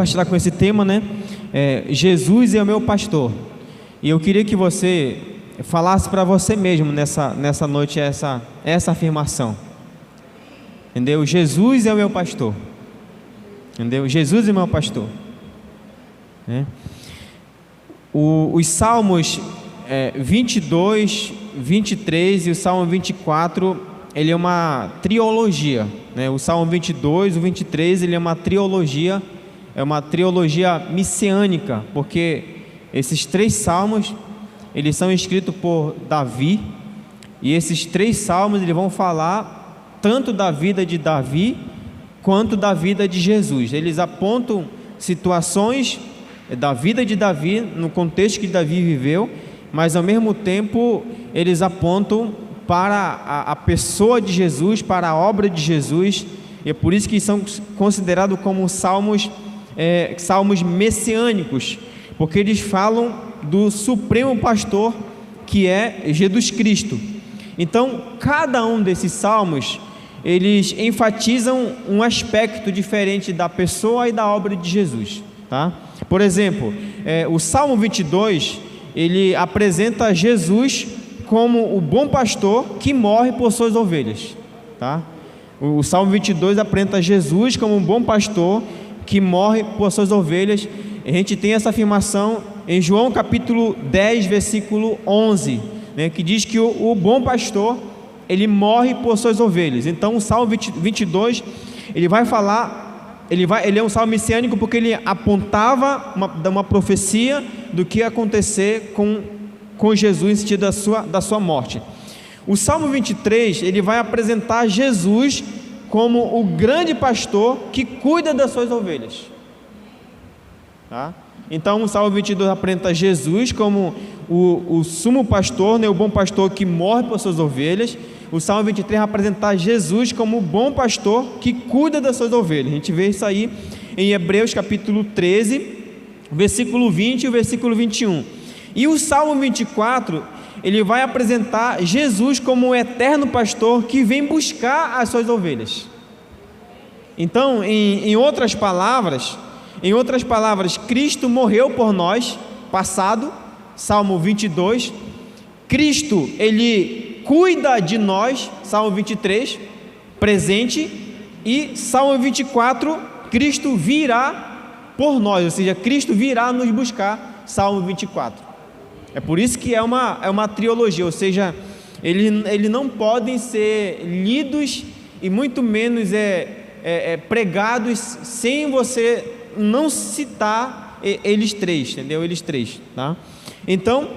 compartilhar com esse tema, né? Jesus é o meu pastor. E eu queria que você falasse para você mesmo nessa noite essa afirmação. Entendeu? Jesus é o meu pastor. Entendeu? Jesus é o meu pastor. Os Salmos 22, 23 e o Salmo 24, ele é uma trilogia, né? O Salmo 22, o 23, ele é uma trilogia messiânica, porque esses 3 salmos, eles são escritos por Davi, e esses 3 salmos, eles vão falar tanto da vida de Davi, quanto da vida de Jesus. Eles apontam situações da vida de Davi, no contexto que Davi viveu, mas ao mesmo tempo eles apontam para a pessoa de Jesus, para a obra de Jesus, e é por isso que são considerados como salmos messiânicos, porque eles falam do supremo pastor, que é Jesus Cristo. Então, cada um desses salmos, eles enfatizam um aspecto diferente da pessoa e da obra de Jesus, tá? Por exemplo, o Salmo 22, ele apresenta Jesus como o bom pastor que morre por suas ovelhas, tá? O Salmo 22 apresenta Jesus como um bom pastor que morre por suas ovelhas. A gente tem essa afirmação em João capítulo 10, versículo 11, né, que diz que o bom pastor, ele morre por suas ovelhas. Então o Salmo 22, ele vai falar, ele é um salmo messiânico porque ele apontava uma profecia do que ia acontecer com Jesus no sentido da sua morte. O Salmo 23, ele vai apresentar Jesus como o grande pastor que cuida das suas ovelhas, tá? Então o Salmo 22 apresenta Jesus como o sumo pastor, né, o bom pastor que morre por suas ovelhas. O Salmo 23 vai apresentar Jesus como o bom pastor que cuida das suas ovelhas. A gente vê isso aí em Hebreus capítulo 13, versículo 20 e o versículo 21. E o Salmo 24, ele vai apresentar Jesus como o eterno pastor que vem buscar as suas ovelhas. Então, em outras palavras, Cristo morreu por nós, passado, Salmo 22. Cristo, ele cuida de nós, Salmo 23, presente. E Salmo 24, Cristo virá por nós, ou seja, Cristo virá nos buscar, Salmo 24. É por isso que é uma trilogia, ou seja, eles não podem ser lidos e muito menos pregados sem você não citar eles 3, entendeu? Eles 3, tá? Então,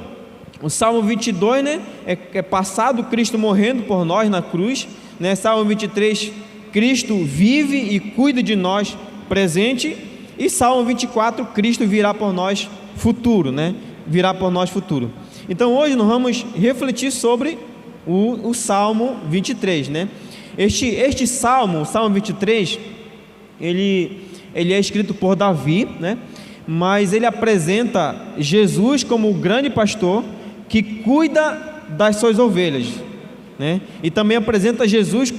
o Salmo 22, né, é passado, Cristo morrendo por nós na cruz, né? Salmo 23, Cristo vive e cuida de nós, presente. E Salmo 24, Cristo virá por nós, futuro, né? Virá por nós, futuro. Então hoje nós vamos refletir sobre o Salmo 23, né? Este Salmo, o Salmo 23, ele é escrito por Davi, né? Mas ele apresenta Jesus como o grande pastor que cuida das suas ovelhas, né? E também apresenta Jesus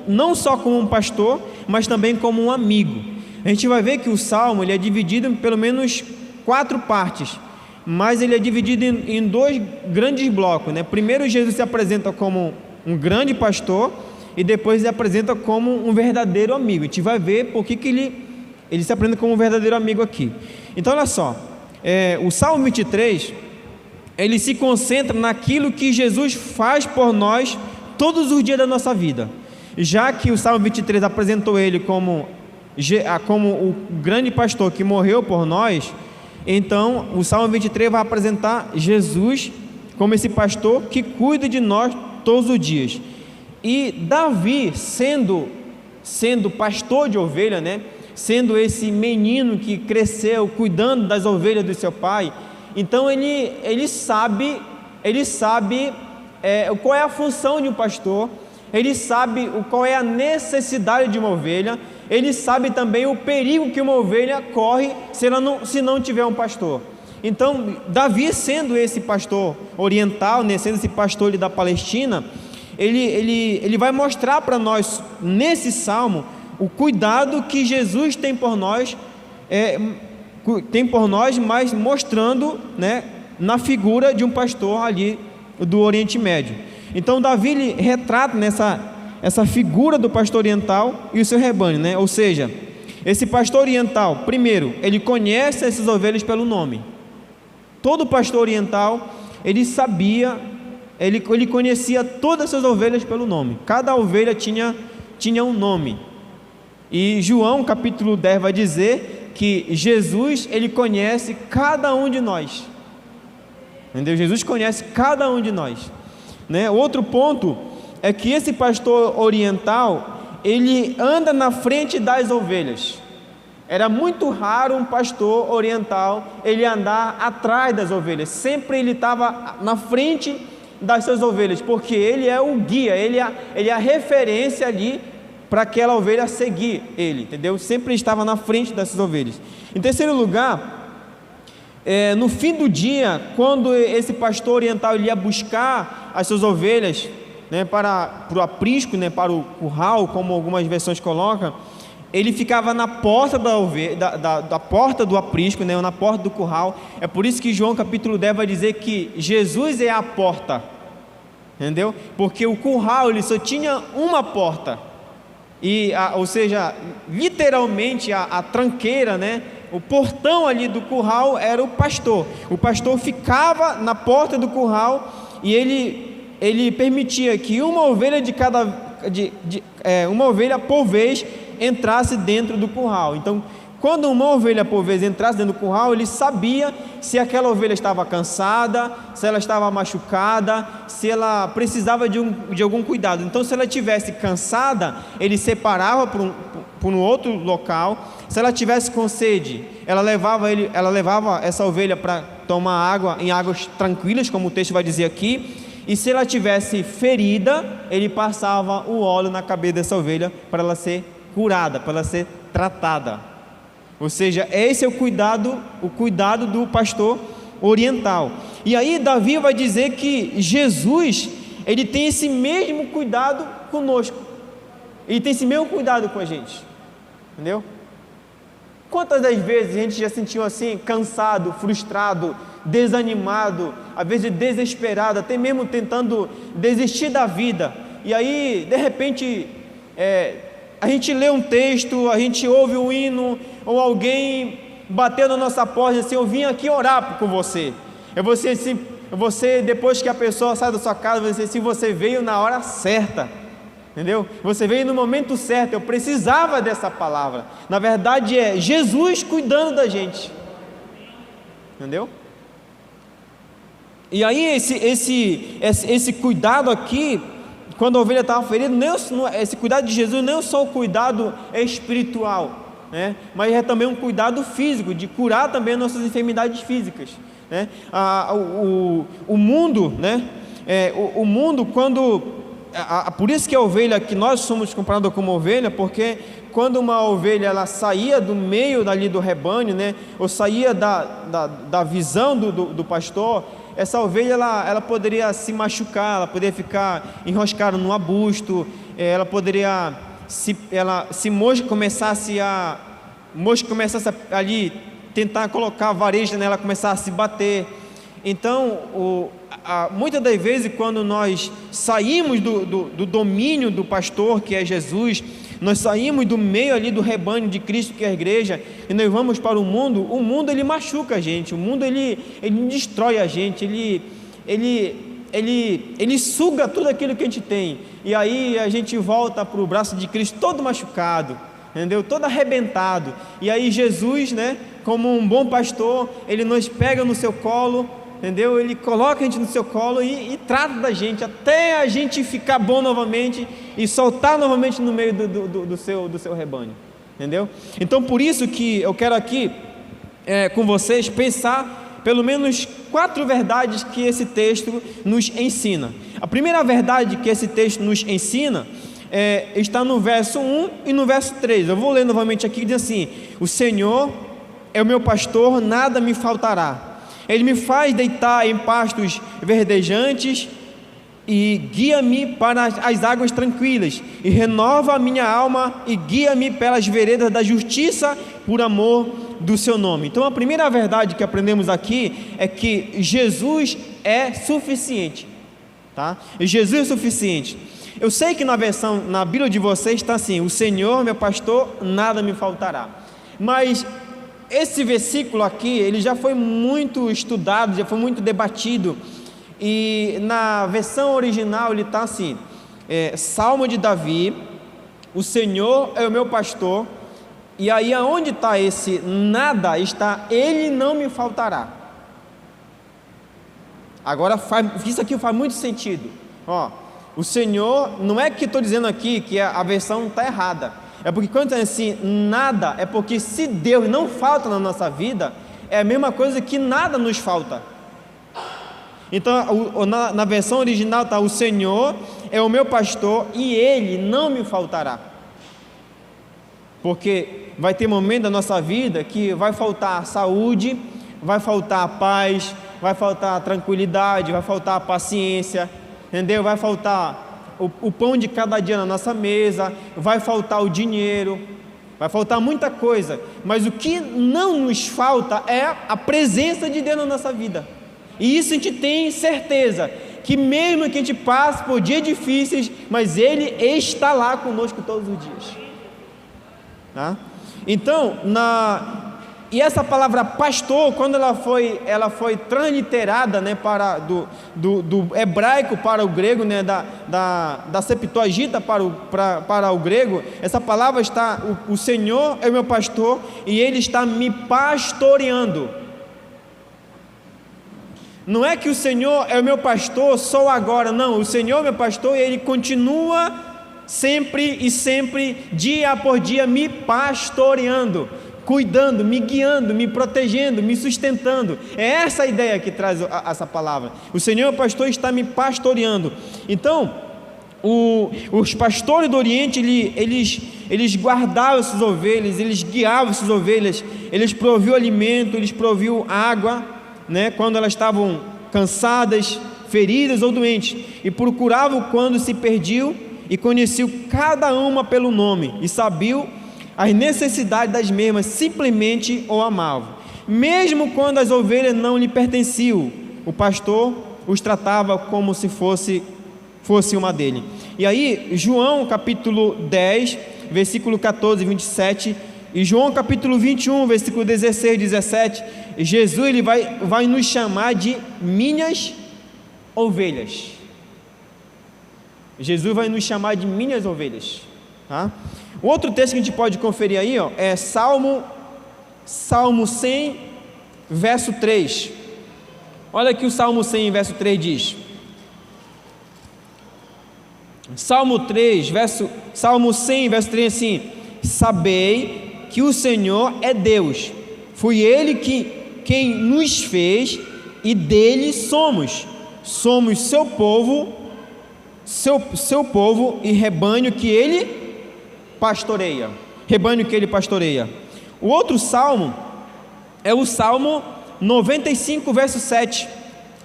não só como um pastor, mas também como um amigo. A gente vai ver que o Salmo, ele é dividido em pelo menos 4 partes, mas ele é dividido em 2 grandes blocos, né? Primeiro, Jesus se apresenta como um grande pastor, e depois ele apresenta como um verdadeiro amigo. A gente vai ver por que ele se apresenta como um verdadeiro amigo aqui. Então olha só, o Salmo 23, ele se concentra naquilo que Jesus faz por nós todos os dias da nossa vida. Já que o Salmo 23 apresentou ele como o grande pastor que morreu por nós, então o Salmo 23 vai apresentar Jesus como esse pastor que cuida de nós todos os dias. E Davi, sendo pastor de ovelha, né, sendo esse menino que cresceu cuidando das ovelhas do seu pai, então ele sabe qual é a função de um pastor, ele sabe qual é a necessidade de uma ovelha, ele sabe também o perigo que uma ovelha corre se não tiver um pastor. Então Davi, sendo esse pastor oriental, né, sendo esse pastor da Palestina, ele vai mostrar para nós nesse salmo o cuidado que Jesus tem por nós tem por nós, mas mostrando, né, na figura de um pastor ali do Oriente Médio. Então Davi ele retrata essa figura do pastor oriental e o seu rebanho, né? Ou seja, esse pastor oriental, primeiro, ele conhece essas ovelhas pelo nome. Todo pastor oriental, ele sabia, ele conhecia todas essas ovelhas pelo nome. Cada ovelha tinha um nome. E João capítulo 10 vai dizer que Jesus, ele conhece cada um de nós. Entendeu? Jesus conhece cada um de nós, né? Outro ponto é que esse pastor oriental, ele anda na frente das ovelhas. Era muito raro um pastor oriental ele andar atrás das ovelhas. Sempre ele estava na frente das suas ovelhas, porque ele é o guia, ele é a referência ali para aquela ovelha seguir ele, entendeu? Sempre estava na frente dessas ovelhas. Em terceiro lugar, no fim do dia, quando esse pastor oriental ele ia buscar as suas ovelhas, né, para o aprisco, né, para o curral, como algumas versões colocam, ele ficava na porta da porta do aprisco, né, ou na porta do curral. É por isso que João capítulo 10 vai dizer que Jesus é a porta, entendeu? Porque o curral ele só tinha uma porta, ou seja, literalmente a tranqueira, né, o portão ali do curral era o pastor. O pastor ficava na porta do curral e ele permitia que uma ovelha uma ovelha por vez entrasse dentro do curral. Então, quando uma ovelha por vez entrasse dentro do curral, ele sabia se aquela ovelha estava cansada, se ela estava machucada, se ela precisava de algum cuidado. Então, se ela estivesse cansada, ele separava para um outro local. Se ela tivesse com sede, ela levava essa ovelha para tomar água em águas tranquilas, como o texto vai dizer aqui. E se ela tivesse ferida, ele passava o óleo na cabeça dessa ovelha para ela ser curada, para ela ser tratada. Ou seja, esse é o cuidado do pastor oriental. E aí Davi vai dizer que Jesus, ele tem esse mesmo cuidado conosco. Ele tem esse mesmo cuidado com a gente. Entendeu? Quantas das vezes a gente já sentiu assim, cansado, frustrado, desanimado, às vezes desesperado, até mesmo tentando desistir da vida. E aí, de repente, a gente lê um texto, a gente ouve um hino, ou alguém bateu na nossa porta e disse assim: eu vim aqui orar com você. Você, depois que a pessoa sai da sua casa, vai dizer assim: você veio na hora certa. Entendeu? Você veio no momento certo. Eu precisava dessa palavra. Na verdade é Jesus cuidando da gente. Entendeu? E aí esse cuidado aqui, quando a ovelha estava ferida, esse cuidado de Jesus não é só o cuidado espiritual, né? Mas é também um cuidado físico, de curar também nossas enfermidades físicas, né? O mundo, né? O mundo, quando por isso que a ovelha, que nós somos comparados como ovelha, porque quando uma ovelha ela saía do meio dali do rebanho, né, ou saía da visão do pastor, essa ovelha ela poderia se machucar, ela poderia ficar enroscada num arbusto, ela poderia, se mosca começasse ali tentar colocar varejo nela, começar a se bater. Então, muitas das vezes, quando nós saímos do domínio do pastor, que é Jesus, nós saímos do meio ali do rebanho de Cristo, que é a igreja, e nós vamos para o mundo ele machuca a gente, o mundo ele destrói a gente, ele suga tudo aquilo que a gente tem, e aí a gente volta para o braço de Cristo todo machucado, entendeu? Todo arrebentado. E aí Jesus, né, como um bom pastor, ele nos pega no seu colo, entendeu? Ele coloca a gente no seu colo e trata da gente até a gente ficar bom novamente e soltar novamente no meio do seu rebanho, entendeu? Então, por isso que eu quero aqui com vocês pensar pelo menos 4 verdades que esse texto nos ensina. A primeira verdade que esse texto nos ensina está no verso 1 e no verso 3. Eu vou ler novamente aqui, que diz assim: o Senhor é o meu pastor, nada me faltará. Ele me faz deitar em pastos verdejantes, e guia-me para as águas tranquilas, e renova a minha alma, e guia-me pelas veredas da justiça, por amor do seu nome. Então a primeira verdade que aprendemos aqui é que Jesus é suficiente, tá? Jesus é suficiente. Eu sei que na Bíblia de vocês está assim: o Senhor meu pastor, nada me faltará. Mas esse versículo aqui, ele já foi muito estudado, já foi muito debatido, e na versão original ele está assim, Salmo de Davi, o Senhor é o meu pastor, e aí aonde está esse nada, está ele não me faltará. Agora isso aqui faz muito sentido. O Senhor, não é que estou dizendo aqui que a versão está errada, é porque quando está assim, nada, é porque se Deus não falta na nossa vida, é a mesma coisa que nada nos falta. Então na versão original está: o Senhor é o meu pastor e Ele não me faltará. Porque vai ter momento da nossa vida que vai faltar saúde, vai faltar paz, vai faltar tranquilidade, vai faltar paciência, entendeu? Vai faltar o pão de cada dia na nossa mesa, vai faltar o dinheiro, vai faltar muita coisa, mas o que não nos falta é a presença de Deus na nossa vida. E isso a gente tem certeza, que mesmo que a gente passe por dias difíceis, mas Ele está lá conosco todos os dias, tá? Então, e essa palavra pastor, quando ela foi transliterada, né, do hebraico para o grego, né, da Septuaginta para o grego, essa palavra está: o Senhor é o meu pastor e Ele está me pastoreando. Não é que o Senhor é o meu pastor só agora, não. O Senhor é meu pastor e Ele continua sempre e sempre, dia por dia, me pastoreando, cuidando, me guiando, me protegendo, me sustentando. É essa a ideia que traz essa palavra. O Senhor, meu pastor, está me pastoreando. Então, os pastores do Oriente, eles guardavam essas ovelhas, eles guiavam essas ovelhas, eles proviam alimento, eles proviam água, né, quando elas estavam cansadas, feridas ou doentes, e procuravam quando se perdiam, e conheciam cada uma pelo nome, e sabiam as necessidades das mesmas, simplesmente o amavam. Mesmo quando as ovelhas não lhe pertenciam, o pastor os tratava como se fosse uma dele. E aí, João capítulo 10, versículo 14 e 27, e João capítulo 21, versículo 16 e 17, Jesus ele vai nos chamar de minhas ovelhas. Jesus vai nos chamar de minhas ovelhas, tá? O outro texto que a gente pode conferir aí, é Salmo 100, verso 3. Olha aqui o Salmo 100, verso 3 diz. Salmo 100, verso 3 assim: sabei que o Senhor é Deus, foi Ele quem nos fez e dele somos seu povo, seu povo e rebanho que Ele pastoreia. O outro salmo é o Salmo 95, verso 7.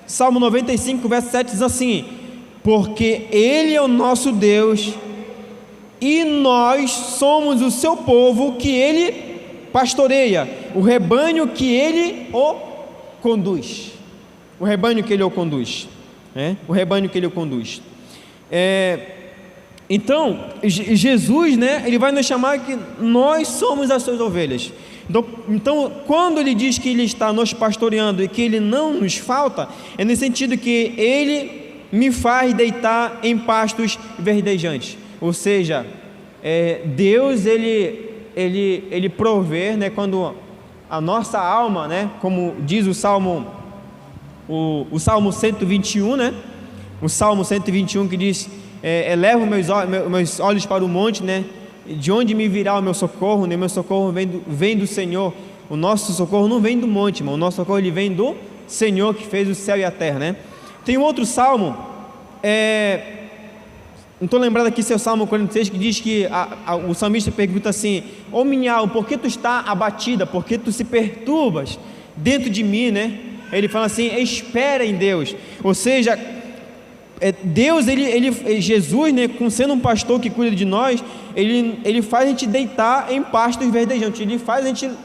Salmo 95, verso 7 diz assim: porque Ele é o nosso Deus e nós somos o seu povo que Ele pastoreia, o rebanho que Ele o conduz. O rebanho que Ele o conduz. Então, Jesus, né, Ele vai nos chamar que nós somos as suas ovelhas. Então, quando Ele diz que Ele está nos pastoreando e que Ele não nos falta, é nesse sentido que Ele me faz deitar em pastos verdejantes. Ou seja, Deus ele provê, né, quando a nossa alma, né, como diz o Salmo 121, né, o Salmo 121 que diz: elevo meus olhos para o monte, né, de onde me virá o meu socorro, né, meu socorro vem do Senhor. O nosso socorro não vem do monte, irmão, o nosso socorro ele vem do Senhor que fez o céu e a terra, né? Tem um outro salmo, não estou lembrado aqui se é o Salmo 46, que diz que o salmista pergunta assim: ô minha alma, por que tu está abatida, por que tu se perturbas dentro de mim, né? Ele fala assim: espera em Deus. Ou seja, Deus, Jesus, né, sendo um pastor que cuida de nós, ele faz a gente deitar em pastos verdejantes,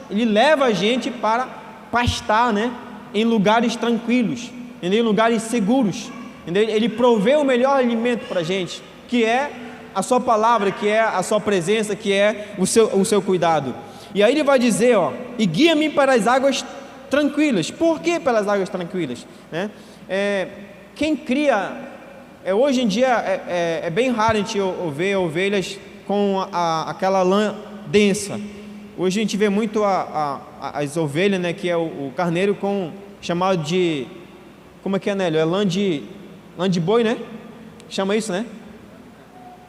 ele leva a gente para pastar, né, em lugares tranquilos, em lugares seguros, ele provê o melhor alimento para a gente, que é a sua palavra, que é a sua presença, que é o seu cuidado. E aí ele vai dizer, e guia-me para as águas tranquilas. Por que pelas águas tranquilas? Né? Quem cria... hoje em dia é bem raro a gente ver ovelhas com aquela lã densa. Hoje a gente vê muito as ovelhas, né, que é o carneiro chamado de... Como é que é, Nélio? É lã de boi, né? Chama isso, né?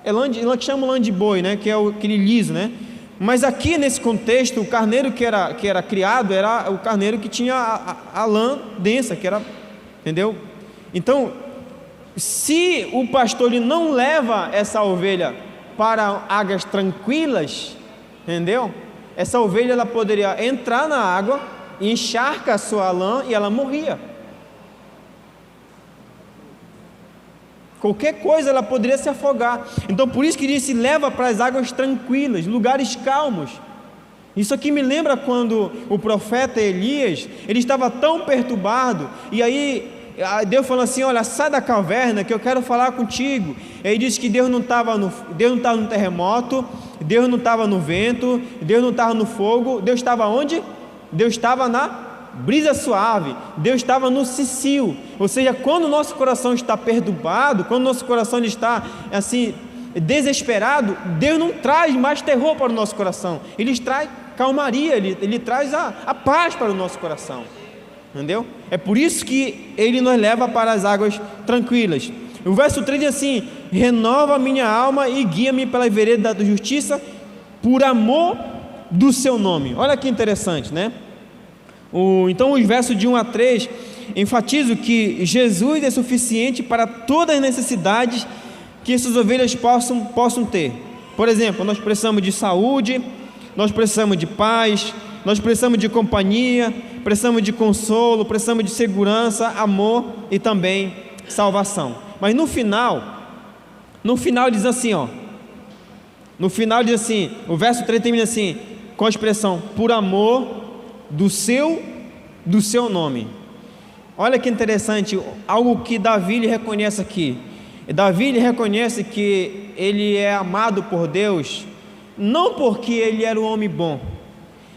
É lã que chama lã de boi, né? Que é aquele liso, né? Mas aqui nesse contexto, o carneiro que era criado era o carneiro que tinha a lã densa, que era... Entendeu? Então... se o pastor ele não leva essa ovelha para águas tranquilas, entendeu? Essa ovelha ela poderia entrar na água, encharca a sua lã e ela morria. Qualquer coisa ela poderia se afogar. Então por isso que ele se leva para as águas tranquilas, lugares calmos. Isso aqui me lembra quando o profeta Elias, ele estava tão perturbado, e aí Deus falou assim: olha, sai da caverna que eu quero falar contigo. Ele disse que Deus não estava no terremoto, Deus não estava no vento, Deus não estava no fogo. Deus estava onde? Deus estava na brisa suave, Deus estava no cicio. Ou seja, quando o nosso coração está perturbado, quando o nosso coração está assim, desesperado, Deus não traz mais terror para o nosso coração, Ele traz calmaria, Ele traz a paz para o nosso coração. Entendeu? É por isso que Ele nos leva para as águas tranquilas. O verso 3 diz assim: renova a minha alma e guia-me pela vereda da justiça, por amor do seu nome. Olha que interessante, né? Então os versos de 1 a 3 enfatizam que Jesus é suficiente para todas as necessidades que essas ovelhas possam ter. Por exemplo, nós precisamos de saúde, nós precisamos de paz, nós precisamos de companhia, precisamos de consolo, precisamos de segurança, amor e também salvação. Mas no final diz assim, no final diz assim, o verso 3 termina assim, com a expressão, por amor do seu nome. Olha que interessante, algo que Davi lhe reconhece aqui. Davi lhe reconhece que ele é amado por Deus, não porque ele era um homem bom,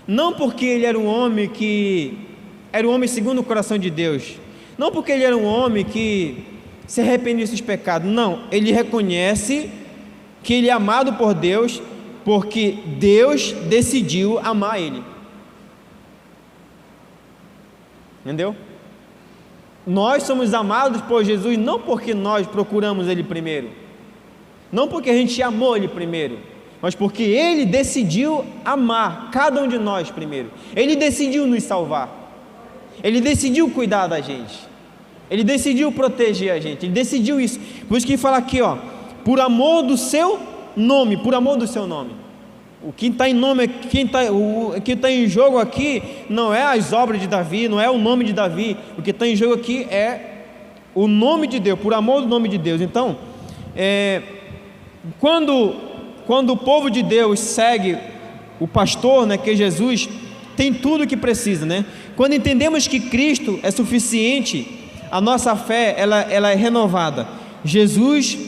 não porque ele era um homem que era um homem segundo o coração de Deus, não porque ele era um homem que se arrependia dos pecados, não, ele reconhece que ele é amado por Deus, porque Deus decidiu amar ele. Entendeu? Nós somos amados por Jesus não porque nós procuramos Ele primeiro, não porque a gente amou Ele primeiro, mas porque Ele decidiu amar cada um de nós primeiro. Ele decidiu nos salvar, Ele decidiu cuidar da gente, Ele decidiu proteger a gente, Ele decidiu isso. Por isso que ele fala aqui, por amor do seu nome, por amor do seu nome. O que está em nome, o que está em jogo aqui não é as obras de Davi, não é o nome de Davi. O que está em jogo aqui é o nome de Deus, por amor do nome de Deus. Então, quando o povo de Deus segue o pastor, né, que é Jesus, tem tudo o que precisa, né? Quando entendemos que Cristo é suficiente, a nossa fé ela é renovada. Jesus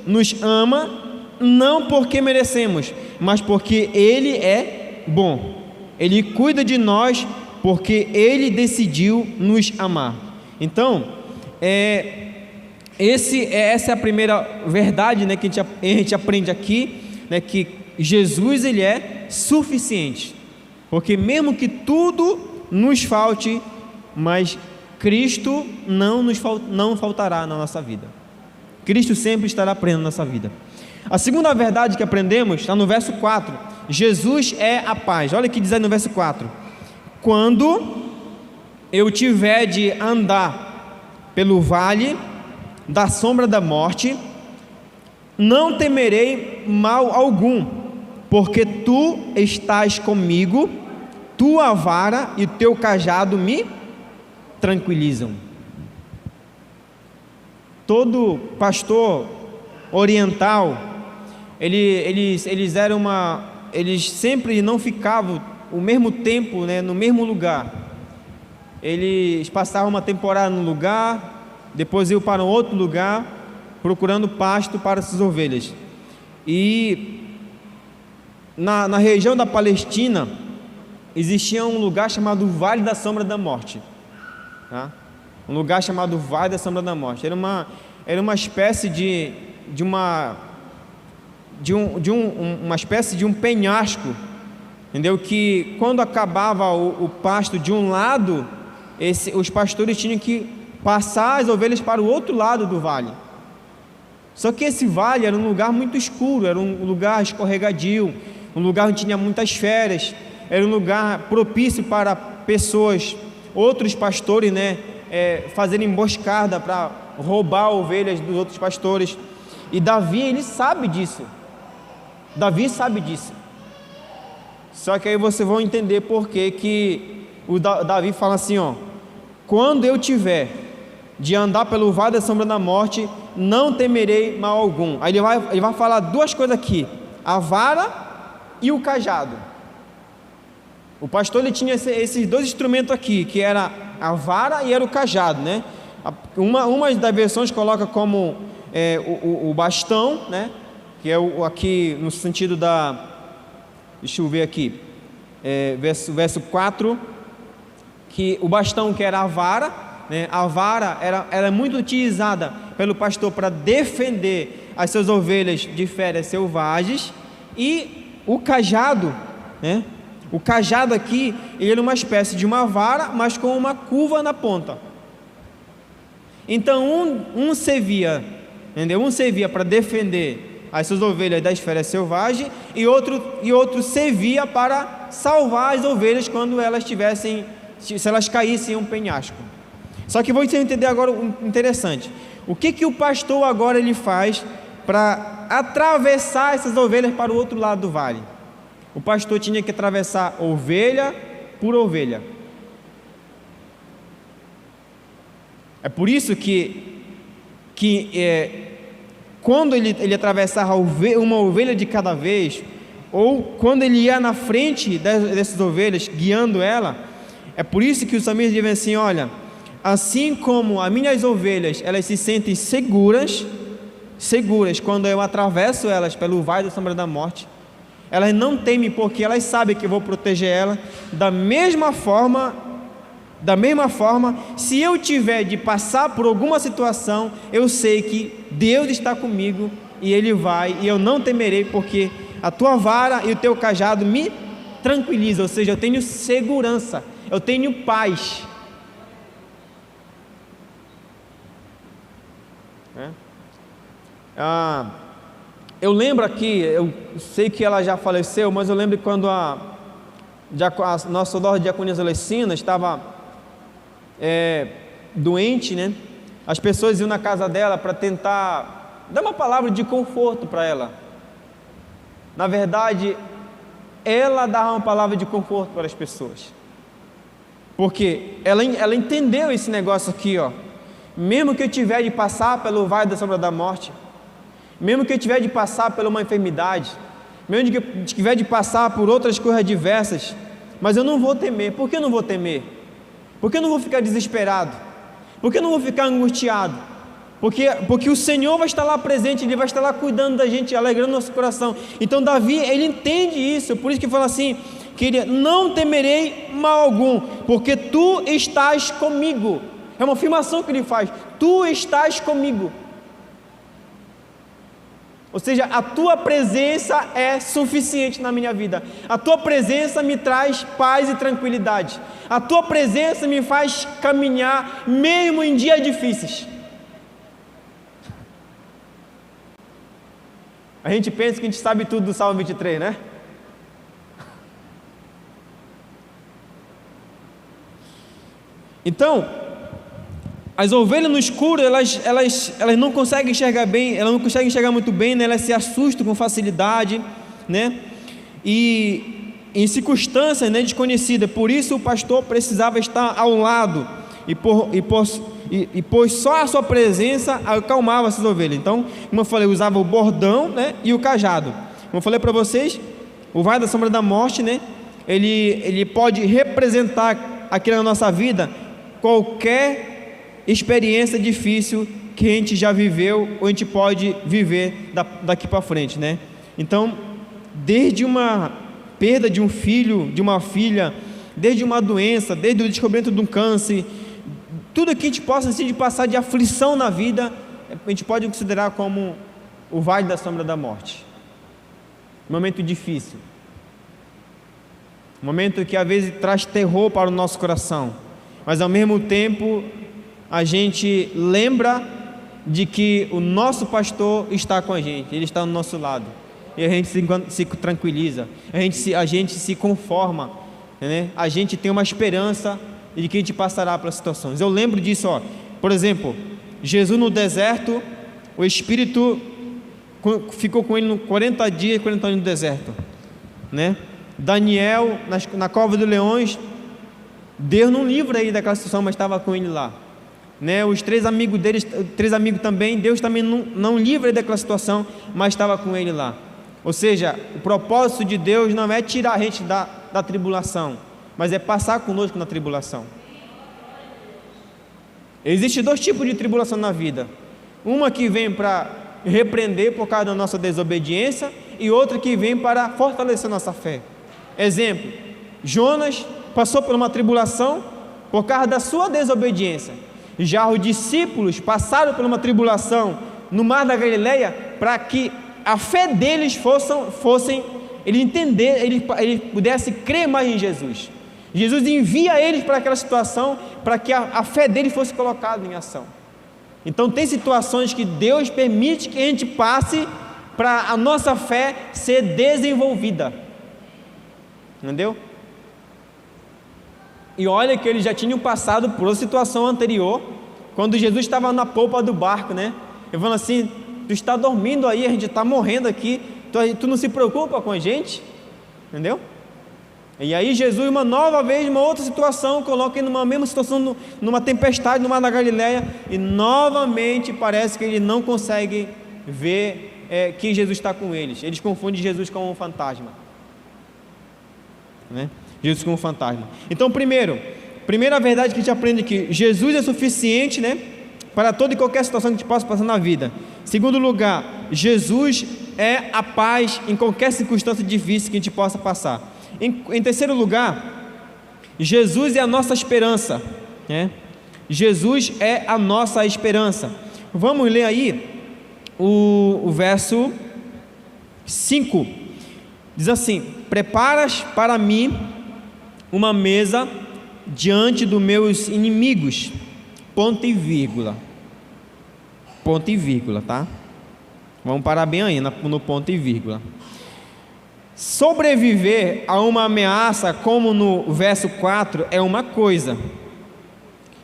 nos ama não porque merecemos, mas porque Ele é bom. Ele cuida de nós porque Ele decidiu nos amar. Então, essa é a primeira verdade, né, que a gente aprende aqui, né, que Jesus ele é suficiente, porque mesmo que tudo nos falte, mas Cristo não faltará na nossa vida. Cristo sempre estará presente na nossa vida. A segunda verdade que aprendemos está no verso 4. Jesus é a paz. Olha o que diz aí no verso 4: quando eu tiver de andar pelo vale da sombra da morte, não temerei mal algum, porque tu estás comigo, tua vara e teu cajado me tranquilizam. todo pastor oriental, eles sempre não ficavam o mesmo tempo, né, no mesmo lugar. Eles passavam uma temporada num lugar, depois iam para um outro lugar, procurando pasto para suas ovelhas. E na região da Palestina existia um lugar chamado Vale da Sombra da Morte, tá? Um lugar chamado Vale da Sombra da Morte. Era uma espécie uma espécie de um penhasco, entendeu? Que quando acabava o pasto de um lado, os pastores tinham que passar as ovelhas para o outro lado do vale. Só que esse vale era um lugar muito escuro, era um lugar escorregadio, um lugar onde tinha muitas feras, era um lugar propício para pessoas, outros pastores, né, fazerem emboscada para roubar ovelhas dos outros pastores. E Davi, ele sabe disso. Davi sabe disso. Só que aí vocês vão entender por que o Davi fala assim, ó: quando eu tiver de andar pelo vale da sombra da morte, não temerei mal algum. Aí ele vai falar duas coisas aqui: a vara e o cajado. O pastor, ele tinha esses dois instrumentos aqui, que era a vara e era o cajado, né? Uma das versões coloca como o bastão, né? Que é aqui no sentido da... Deixa eu ver aqui, verso 4, que o bastão, que era a vara, né? A vara era muito utilizada pelo pastor para defender as suas ovelhas de feras selvagens. E o cajado, né? O cajado aqui, ele era uma espécie de uma vara, mas com uma curva na ponta. Então um servia, entendeu? Um servia para defender as suas ovelhas das feras selvagens, e outro servia para salvar as ovelhas quando elas se elas caíssem em um penhasco. Só que vocês vão entender agora o interessante: o que o pastor agora ele faz para atravessar essas ovelhas para o outro lado do vale? O pastor tinha que atravessar ovelha por ovelha. É por isso que quando ele atravessava uma ovelha de cada vez, ou quando ele ia na frente dessas ovelhas, guiando ela, é por isso que os salmistas dizem assim: olha, assim como as minhas ovelhas, elas se sentem seguras quando eu atravesso elas pelo vale da sombra da morte, elas não temem, porque elas sabem que eu vou proteger ela. Da mesma forma, se eu tiver de passar por alguma situação, eu sei que Deus está comigo e Ele vai, e eu não temerei, porque a tua vara e o teu cajado me tranquilizam. Ou seja, eu tenho segurança, eu tenho paz. Eu lembro aqui, eu sei que ela já faleceu, mas eu lembro quando a nossa soldada diaconia Zelestina estava doente, né? As pessoas iam na casa dela para tentar dar uma palavra de conforto para ela. Na verdade, ela dava uma palavra de conforto para as pessoas, porque ela entendeu esse negócio aqui, ó. Mesmo que eu tiver de passar pelo vale da sombra da morte, mesmo que eu tiver de passar por uma enfermidade, mesmo que eu tiver de passar por outras coisas diversas, mas eu não vou temer. Por que eu não vou temer? Por que eu não vou ficar desesperado? Por que eu não vou ficar angustiado? Porque o Senhor vai estar lá presente, Ele vai estar lá cuidando da gente, alegrando nosso coração. Então Davi, ele entende isso, por isso que fala assim, que ele: não temerei mal algum, porque Tu estás comigo. É uma afirmação que ele faz: Tu estás comigo. Ou seja, a Tua presença é suficiente na minha vida. A Tua presença me traz paz e tranquilidade. A Tua presença me faz caminhar mesmo em dias difíceis. A gente pensa que a gente sabe tudo do Salmo 23, né? Então, as ovelhas no escuro, elas não conseguem enxergar bem, elas não conseguem enxergar muito bem, né? Elas se assustam com facilidade, né? E em circunstâncias, né, desconhecidas. Por isso o pastor precisava estar ao lado, e pois só a sua presença acalmava essas ovelhas. Então, como eu falei, usava o bordão, né, e o cajado. Como eu falei para vocês, o vale da sombra da morte, né, ele pode representar aqui na nossa vida qualquer experiência difícil que a gente já viveu ou a gente pode viver daqui para frente, né? Então, desde uma perda de um filho, de uma filha, desde uma doença, desde o descobrimento de um câncer, tudo que a gente possa assim, de passar de aflição na vida, a gente pode considerar como o vale da sombra da morte. Um momento difícil, um momento que às vezes traz terror para o nosso coração, mas ao mesmo tempo a gente lembra de que o nosso pastor está com a gente, ele está do nosso lado, e a gente se tranquiliza, a gente se conforma, né? A gente tem uma esperança de que a gente passará pelas situações. Eu lembro disso, por exemplo, Jesus no deserto, o Espírito ficou com ele 40 dias e 40 anos no deserto, né? Daniel na cova dos leões, Deus não livra ele daquela situação, mas estava com ele lá, né? Os 3 amigos deles, 3 amigos também, Deus também não livra ele daquela situação, mas estava com ele lá. Ou seja, o propósito de Deus não é tirar a gente da tribulação, mas é passar conosco na tribulação. Existem 2 tipos de tribulação na vida: uma que vem para repreender por causa da nossa desobediência, e outra que vem para fortalecer nossa fé. Exemplo, Jonas passou por uma tribulação por causa da sua desobediência. Já os discípulos passaram por uma tribulação no mar da Galileia para que a fé deles fossem ele pudesse crer mais em Jesus. Jesus envia eles para aquela situação para que a fé deles fosse colocada em ação. Então tem situações que Deus permite que a gente passe para a nossa fé ser desenvolvida, entendeu? E olha que eles já tinham passado por uma situação anterior, quando Jesus estava na polpa do barco, né? Eu falando assim: tu está dormindo aí, a gente está morrendo aqui, tu não se preocupa com a gente, entendeu? E aí Jesus, uma nova vez, uma outra situação, coloca ele numa mesma situação, numa tempestade no mar da Galileia, e novamente parece que ele não consegue ver que Jesus está com eles confundem Jesus com um fantasma, né? Jesus como um fantasma. Então, primeira verdade que a gente aprende aqui: Jesus é suficiente, né, para toda e qualquer situação que a gente possa passar na vida. Segundo lugar, Jesus é a paz em qualquer circunstância difícil que a gente possa passar. Em terceiro lugar, Jesus é a nossa esperança, né? Jesus é a nossa esperança. Vamos ler aí o verso 5. Diz assim: preparas para mim uma mesa diante dos meus inimigos. Ponto e vírgula. Ponto e vírgula, tá? Vamos parar bem aí no ponto e vírgula. Sobreviver a uma ameaça, como no verso 4, é uma coisa,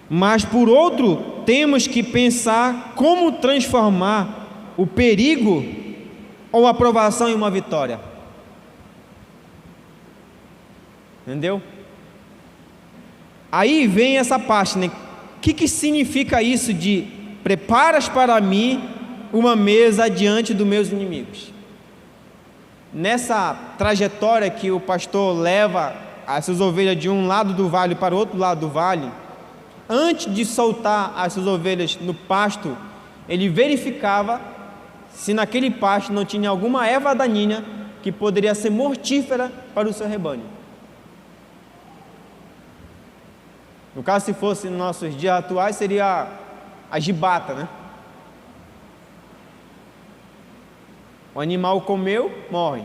mas por outro, temos que pensar como transformar o perigo ou a provação em uma vitória. Entendeu? Aí vem essa parte, né? O que significa isso de preparas para mim uma mesa diante dos meus inimigos? Nessa trajetória que o pastor leva essas ovelhas de um lado do vale para o outro lado do vale, antes de soltar essas ovelhas no pasto, ele verificava se naquele pasto não tinha alguma erva daninha que poderia ser mortífera para o seu rebanho. No caso, se fosse nos nossos dias atuais, seria a gibata, né? O animal comeu, morre.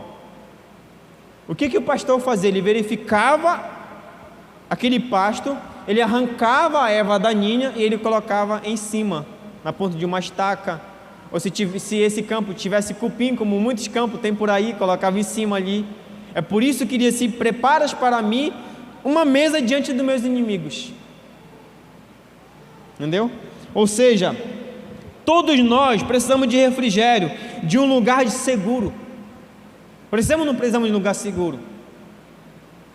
O que o pastor fazia? Ele verificava aquele pasto, ele arrancava a erva daninha e ele colocava em cima, na ponta de uma estaca. Ou se esse campo tivesse cupim, como muitos campos tem por aí, colocava em cima ali. É por isso que ele disse: preparas para mim uma mesa diante dos meus inimigos. Entendeu? Ou seja, todos nós precisamos de refrigério, de um lugar de seguro. Precisamos ou não precisamos de um lugar seguro?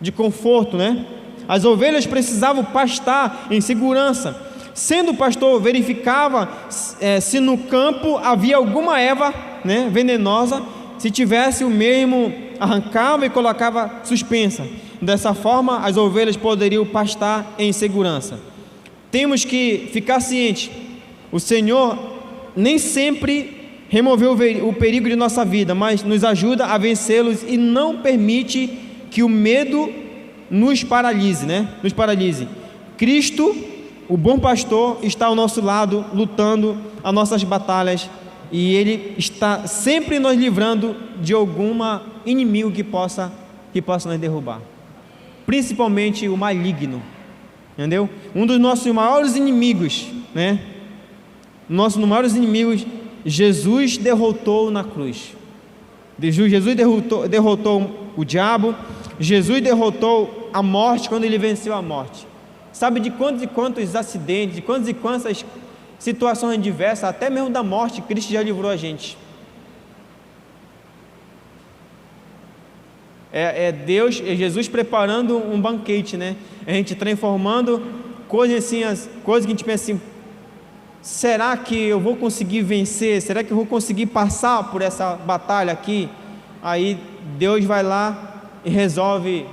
De conforto, né? As ovelhas precisavam pastar em segurança. sendo pastor, verificava se no campo havia alguma erva, né, venenosa. Se tivesse, o mesmo arrancava e colocava suspensa. Dessa forma, as ovelhas poderiam pastar em segurança. Temos que ficar cientes: o Senhor nem sempre removeu o perigo de nossa vida, mas nos ajuda a vencê-los e não permite que o medo nos paralise, né? Nos paralise. Cristo, o bom pastor, está ao nosso lado, lutando as nossas batalhas, e Ele está sempre nos livrando de algum inimigo que possa nos derrubar, principalmente o maligno, entendeu? Um dos nossos maiores inimigos, né? Nossos maiores inimigos, Jesus derrotou na cruz. Jesus derrotou o diabo. Jesus derrotou a morte quando Ele venceu a morte. Sabe de quantos e quantos acidentes, de quantas e quantas situações adversas, até mesmo da morte, Cristo já livrou a gente. Deus, Jesus preparando um banquete, né? A gente transformando coisas assim, as coisas que a gente pensa assim: será que eu vou conseguir vencer? Será que eu vou conseguir passar por essa batalha aqui? Aí Deus vai lá e resolve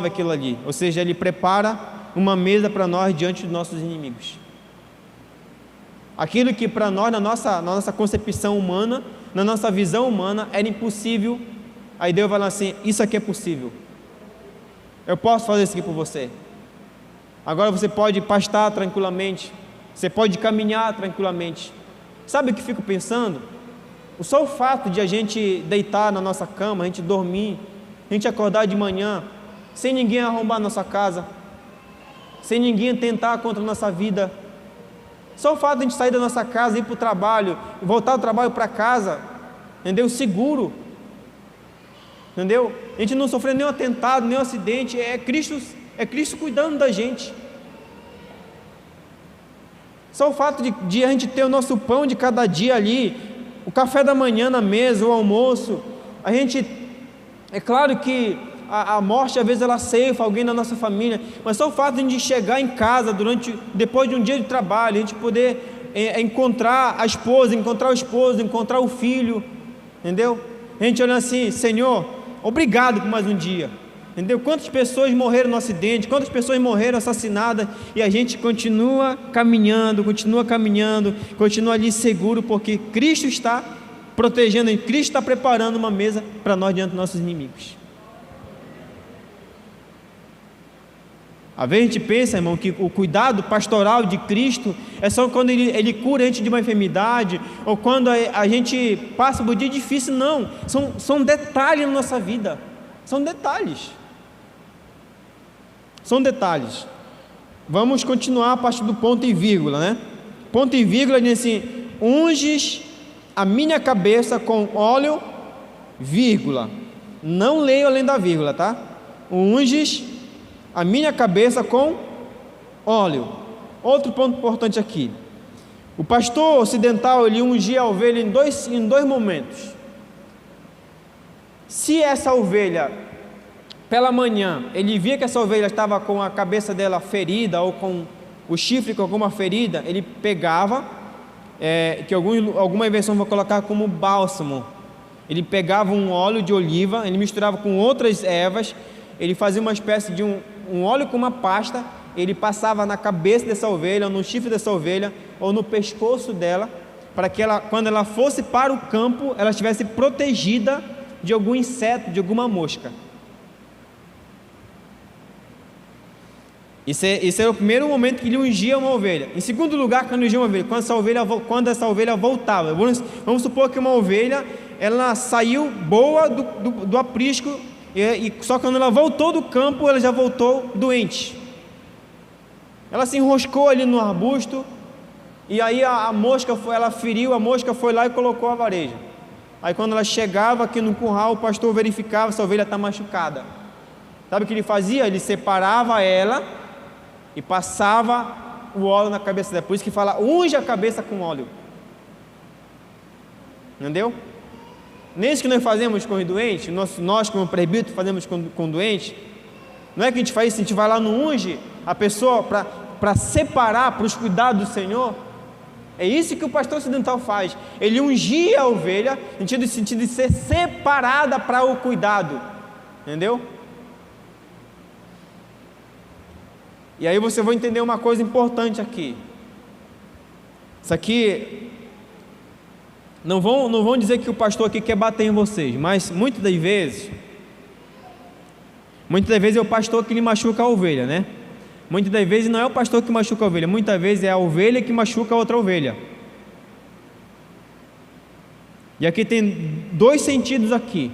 aquilo ali. Ou seja, Ele prepara uma mesa para nós diante dos nossos inimigos. Aquilo que para nós, na nossa concepção humana, na nossa visão humana, era impossível, aí Deus vai lá assim: isso aqui é possível, eu posso fazer isso aqui por você. Agora você pode pastar tranquilamente, você pode caminhar tranquilamente. Sabe o que fico pensando? Só o fato de a gente deitar na nossa cama, a gente dormir, a gente acordar de manhã, sem ninguém arrombar a nossa casa, sem ninguém atentar contra a nossa vida. Só o fato de a gente sair da nossa casa, ir para o trabalho, voltar do trabalho para casa, entendeu? Seguro, entendeu? A gente não sofreu nenhum atentado, nenhum acidente. É Cristo cuidando da gente. Só o fato de a gente ter o nosso pão de cada dia ali, o café da manhã na mesa, o almoço. A gente, é claro que a morte às vezes ela ceifa alguém da nossa família, mas só o fato de a gente chegar em casa depois de um dia de trabalho, a gente poder encontrar a esposa, encontrar o esposo, encontrar o filho, entendeu? A gente olhando assim: Senhor, obrigado por mais um dia, entendeu? Quantas pessoas morreram no acidente, quantas pessoas morreram assassinadas, e a gente continua caminhando, continua ali seguro, porque Cristo está protegendo, Cristo está preparando uma mesa para nós diante dos nossos inimigos. Às vezes a gente pensa, irmão, que o cuidado pastoral de Cristo é só quando Ele cura a gente de uma enfermidade, ou quando a gente passa por um dia difícil. Não, são detalhes na nossa vida, são detalhes. Vamos continuar a partir do ponto e vírgula, né? Ponto e vírgula diz assim: unges a minha cabeça com óleo, vírgula. Não leio além da vírgula, tá? Unges a minha cabeça com óleo. Outro ponto importante aqui: o pastor ocidental, ele ungia a ovelha em dois momentos. Se essa ovelha, pela manhã, ele via que essa ovelha estava com a cabeça dela ferida, ou com o chifre com alguma ferida, ele pegava, que alguma versão vai colocar como bálsamo. Ele pegava um óleo de oliva, ele misturava com outras ervas, ele fazia uma espécie de um óleo com uma pasta, ele passava na cabeça dessa ovelha, ou no chifre dessa ovelha, ou no pescoço dela, para que ela, quando ela fosse para o campo, ela estivesse protegida de algum inseto, de alguma mosca. Esse era o primeiro momento que ele ungia uma ovelha. Em segundo lugar, quando ungia uma ovelha, quando essa ovelha voltava. Vamos supor que uma ovelha, ela saiu boa do aprisco, só que quando ela voltou do campo, ela já voltou doente. Ela se enroscou ali no arbusto, e aí a mosca ela feriu, a mosca foi lá e colocou a vareja. Aí quando ela chegava aqui no curral, o pastor verificava se a ovelha está machucada. Sabe o que ele fazia? Ele separava ela e passava o óleo na cabeça dela. Por isso que fala: unge a cabeça com óleo. Entendeu? Nem isso que nós fazemos com os doentes, nós como presbítero fazemos com doentes. Não é que a gente faz isso, a gente vai lá no unge a pessoa para separar, para os cuidados do Senhor. É isso que o pastor ocidental faz. Ele ungia a ovelha, no sentido de ser separada para o cuidado. Entendeu? E aí você vai entender uma coisa importante aqui. Isso aqui, não vão dizer que o pastor aqui quer bater em vocês, mas muitas das vezes é o pastor que lhe machuca a ovelha, né? Muitas das vezes não é o pastor que machuca a ovelha, muitas vezes é a ovelha que machuca a outra ovelha. E aqui tem dois sentidos aqui.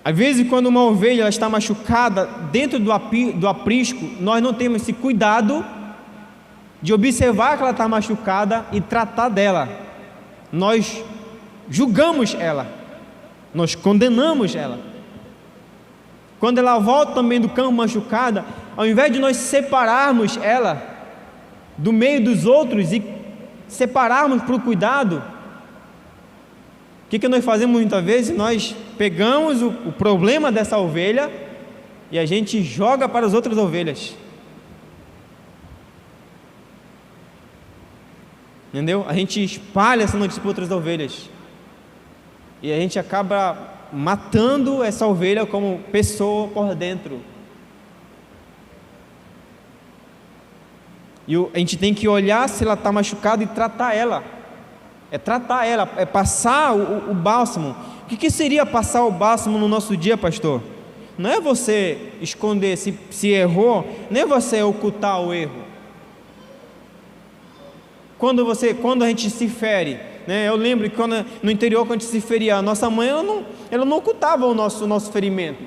Às vezes, quando uma ovelha ela está machucada dentro do aprisco, nós não temos esse cuidado de observar que ela está machucada e tratar dela. Nós julgamos ela, nós condenamos ela. Quando ela volta também do campo machucada, ao invés de nós separarmos ela do meio dos outros e separarmos para o cuidado, o que nós fazemos muitas vezes? Nós pegamos o problema dessa ovelha e a gente joga para as outras ovelhas. Entendeu? A gente espalha essa notícia para outras ovelhas e a gente acaba matando essa ovelha como pessoa por dentro. E a gente tem que olhar se ela está machucada e tratar ela. É tratar ela, é passar o bálsamo. O que seria passar o bálsamo no nosso dia, pastor? Não é você esconder se errou, nem você ocultar o erro. Quando a gente se fere, né? Eu lembro que no interior, quando a gente se feria, a nossa mãe ela não ocultava o nosso ferimento.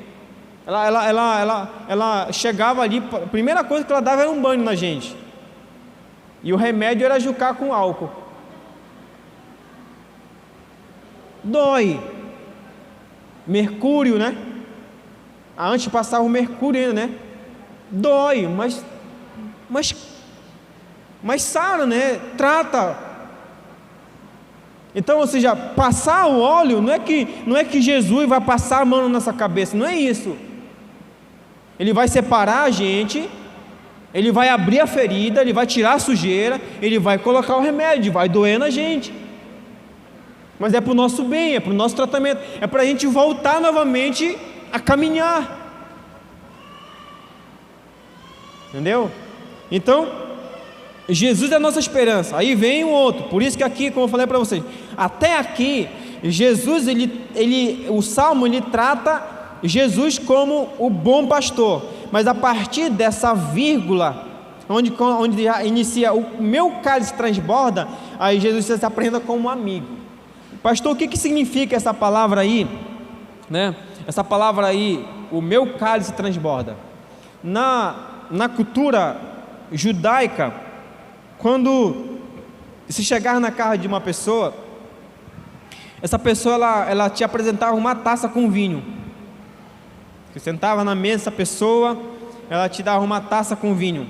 Ela chegava ali, a primeira coisa que ela dava era um banho na gente. E o remédio era jucar com álcool. Dói. Mercúrio, né? Antes passava o mercúrio ainda, né? Dói, mas sara, né? Trata. Então, ou seja, passar o óleo não é que Jesus vai passar a mão na nossa cabeça, não é isso. Ele vai separar a gente, ele vai abrir a ferida, ele vai tirar a sujeira, ele vai colocar o remédio, vai doer na gente. Mas é para o nosso bem, é para o nosso tratamento, é para a gente voltar novamente a caminhar. Entendeu? Então, Jesus é a nossa esperança. Aí vem o outro. Por isso que aqui, como eu falei para vocês, até aqui, Jesus, o Salmo, ele trata Jesus como o bom pastor. Mas a partir dessa vírgula, onde inicia o meu cálice transborda, aí Jesus se apresenta como amigo. Pastor, o que significa essa palavra aí, né? Essa palavra aí, o meu cálice transborda. Na cultura judaica, quando se chegar na casa de uma pessoa, essa pessoa ela te apresentava uma taça com vinho. Você sentava na mesa, essa pessoa, ela te dava uma taça com vinho.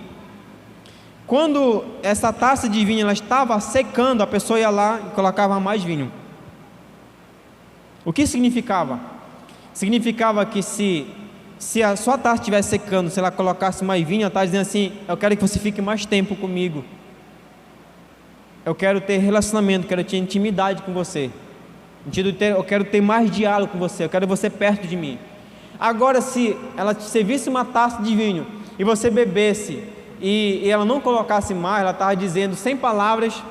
Quando essa taça de vinho ela estava secando, a pessoa ia lá e colocava mais vinho. O que significava? Significava que se a sua taça estivesse secando, se ela colocasse mais vinho, ela está dizendo assim: eu quero que você fique mais tempo comigo, eu quero ter relacionamento, quero ter intimidade com você, eu quero ter mais diálogo com você, eu quero você perto de mim. Agora, se ela servisse uma taça de vinho e você bebesse e ela não colocasse mais, ela estava dizendo sem palavras: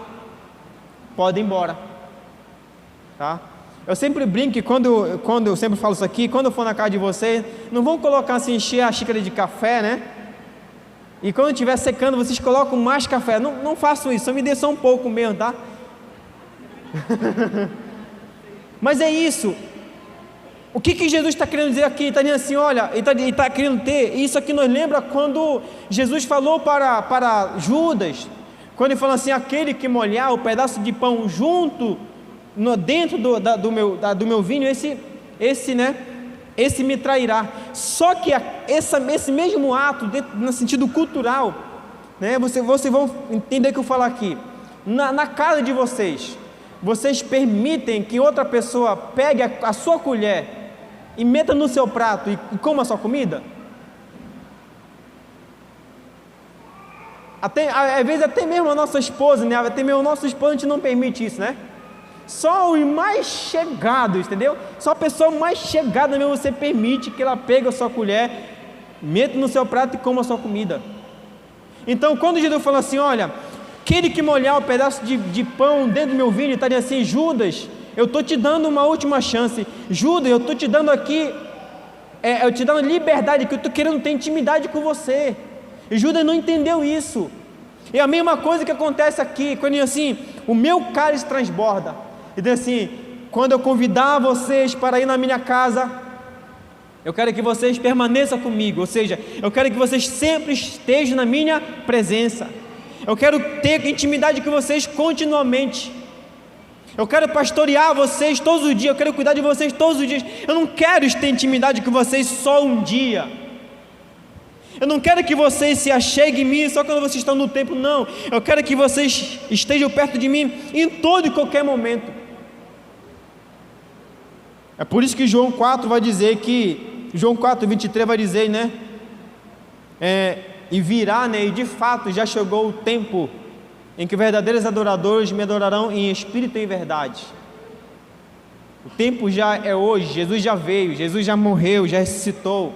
pode ir embora, tá? Eu sempre brinco que quando eu sempre falo isso aqui, quando eu for na casa de vocês, não vão colocar assim, encher a xícara de café, né? E quando estiver secando, vocês colocam mais café. Não façam isso, só me dê só um pouco mesmo, tá? Mas é isso. O que Jesus está querendo dizer aqui? Está dizendo assim, olha, ele está querendo ter, isso aqui nos lembra quando Jesus falou para Judas, quando ele falou assim: aquele que molhar o pedaço de pão junto dentro do meu vinho, esse me trairá. Só que esse mesmo ato, no sentido cultural, né, vocês vão entender o que eu falo aqui. Na casa de vocês permitem que outra pessoa pegue a sua colher e meta no seu prato e coma a sua comida? às vezes até mesmo a nossa esposa, né? Até mesmo o nosso esposo, a gente não permite isso, né? Só os mais chegados, entendeu? Só a pessoa mais chegada mesmo você permite que ela pegue a sua colher, meta no seu prato e coma a sua comida. Então, quando Jesus fala assim, olha, aquele que molhar um pedaço de pão dentro do meu vinho, está dizendo assim, Judas, eu estou te dando uma última chance. Judas, eu estou te dando aqui, eu te dando liberdade, que eu estou querendo ter intimidade com você. E Judas não entendeu isso. E a mesma coisa que acontece aqui, quando diz assim, o meu cálice transborda. E diz assim, quando eu convidar vocês para ir na minha casa, eu quero que vocês permaneçam comigo, ou seja, eu quero que vocês sempre estejam na minha presença. Eu quero ter intimidade com vocês continuamente. Eu quero pastorear vocês todos os dias, eu quero cuidar de vocês todos os dias. Eu não quero ter intimidade com vocês só um dia. Eu não quero que vocês se acheguem em mim só quando vocês estão no templo, não. Eu quero que vocês estejam perto de mim em todo e qualquer momento. É por isso que João 4 vai dizer que, João 4, 23 vai dizer, né? E virá, né? E de fato já chegou o tempo em que verdadeiros adoradores me adorarão em espírito e em verdade. O tempo já é hoje, Jesus já veio, Jesus já morreu, já ressuscitou.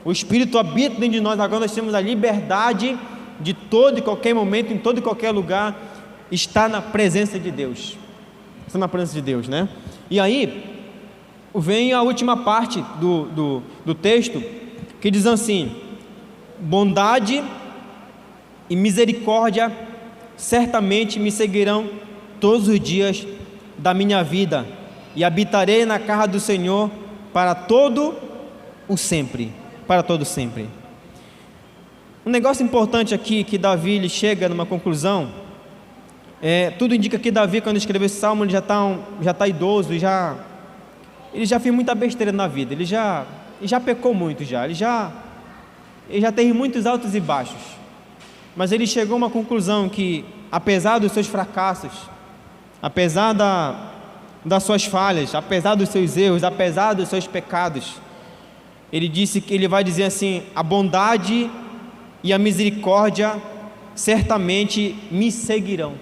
O Espírito habita dentro de nós, agora nós temos a liberdade de todo e qualquer momento, em todo e qualquer lugar, estar na presença de Deus. Estar na presença de Deus, né? E aí, vem a última parte do texto, que diz assim, bondade e misericórdia certamente me seguirão todos os dias da minha vida, e habitarei na casa do Senhor para todo o sempre. Para todo sempre. Um negócio importante aqui, que Davi ele chega numa conclusão, tudo indica que Davi, quando escreveu esse salmo, ele já está idoso, ele já fez muita besteira na vida, ele já pecou muito, ele já teve muitos altos e baixos, mas ele chegou a uma conclusão que, apesar dos seus fracassos, apesar das suas falhas, apesar dos seus erros, apesar dos seus pecados, ele disse que ele vai dizer assim, a bondade e a misericórdia certamente me seguirão.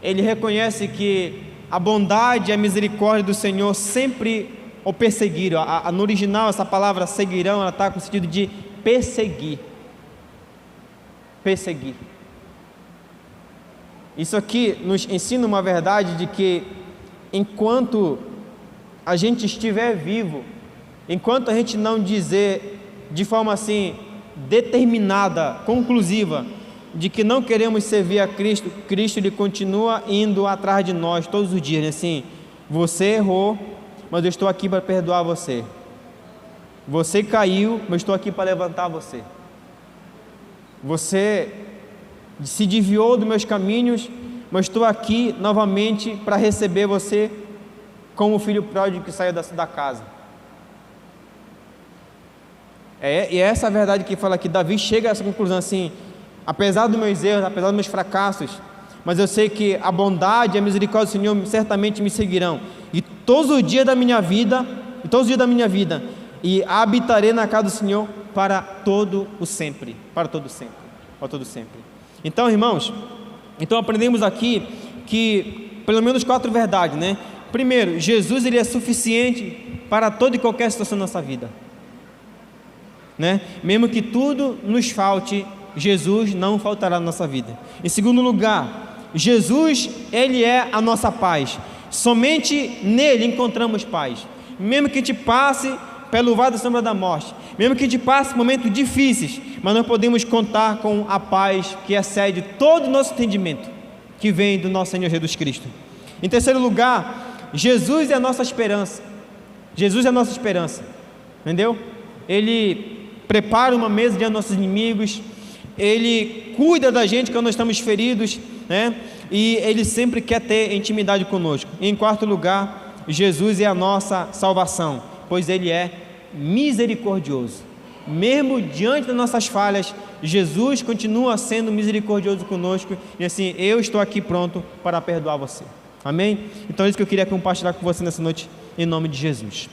Ele reconhece que a bondade e a misericórdia do Senhor sempre o perseguiram. No original, essa palavra seguirão, ela está com o sentido de perseguir. Perseguir. Isso aqui nos ensina uma verdade de que, enquanto a gente estiver vivo, enquanto a gente não dizer de forma assim determinada, conclusiva, de que não queremos servir a Cristo, Cristo ele continua indo atrás de nós todos os dias, né? Assim, você errou, mas eu estou aqui para perdoar você. Você caiu, mas eu estou aqui para levantar você. Você se desviou dos meus caminhos, mas estou aqui novamente para receber você como o filho pródigo que saiu da casa. E é essa a verdade que fala aqui. Davi chega a essa conclusão assim, apesar dos meus erros, apesar dos meus fracassos, mas eu sei que a bondade e a misericórdia do Senhor certamente me seguirão, e todos os dias da minha vida, e habitarei na casa do Senhor para todo o sempre, para todo sempre, para todo sempre. Então, irmãos, aprendemos aqui que pelo menos 4 verdades, né? Primeiro, Jesus ele é suficiente para toda e qualquer situação da nossa vida, né? Mesmo que tudo nos falte, Jesus não faltará na nossa vida. Em segundo lugar, Jesus ele é a nossa paz. Somente nele encontramos paz. Mesmo que a gente passe pelo vale da sombra da morte, mesmo que a gente passe momentos difíceis, mas nós podemos contar com a paz que excede todo o nosso entendimento, que vem do nosso Senhor Jesus Cristo. Em terceiro lugar, Jesus é a nossa esperança. Jesus é a nossa esperança, entendeu? Ele prepara uma mesa diante dos nossos inimigos, Ele cuida da gente quando nós estamos feridos, né? E Ele sempre quer ter intimidade conosco. Em quarto lugar, Jesus é a nossa salvação, pois Ele é misericordioso. Mesmo diante das nossas falhas, Jesus continua sendo misericordioso conosco, e assim, eu estou aqui pronto para perdoar você. Amém? Então é isso que eu queria compartilhar com você nessa noite, em nome de Jesus.